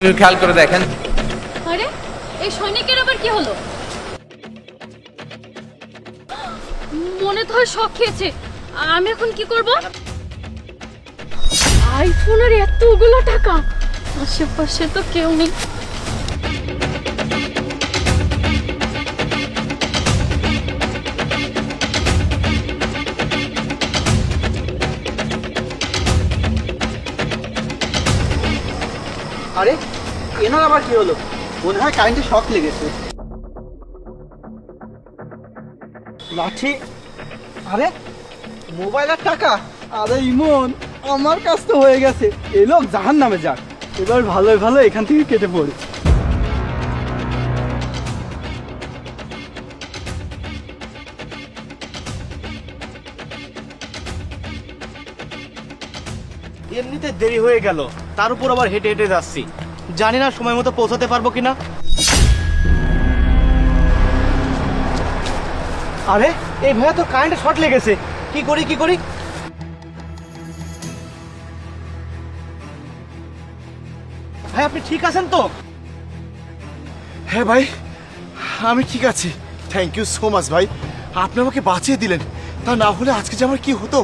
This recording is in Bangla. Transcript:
খেয়াল করে দেখেন। আরে এই সৈনিকের আবার কি হলো? মনে তো হয় শক খেয়েছে। আমি এখন কি করব? আইফোনের এতগুলো টাকা, আশেপাশে তো কেউ নেই। আরে এনার আবার কি হলো? মনে হয় কারেন্টে শক লেগেছে। লাঠি, আরে মোবাইল আর টাকা। আরে ইমন, আমার কাজ তো হয়ে গেছে। এই লোক জাহান্নামে যাক, এবার ভালোই ভালো এখান থেকে কেটে পড়ে। এমনিতে দেরি হয়ে গেল, তার উপর আবার হেঁটে হেঁটে যাচ্ছি, জানি না সময় মতো পৌঁছাতে পারবো কিনা। আরে এই ভাইয়া তো কারেন্টে শর্ট লেগেছে, কি করি ভাই আপনি ঠিক আছেন তো? হ্যাঁ ভাই, আমি ঠিক আছি। থ্যাংক ইউ সো মাচ ভাই, আপনি আমাকে বাঁচিয়ে দিলেন। তা না হলে আজকে যে আমার কি হতো।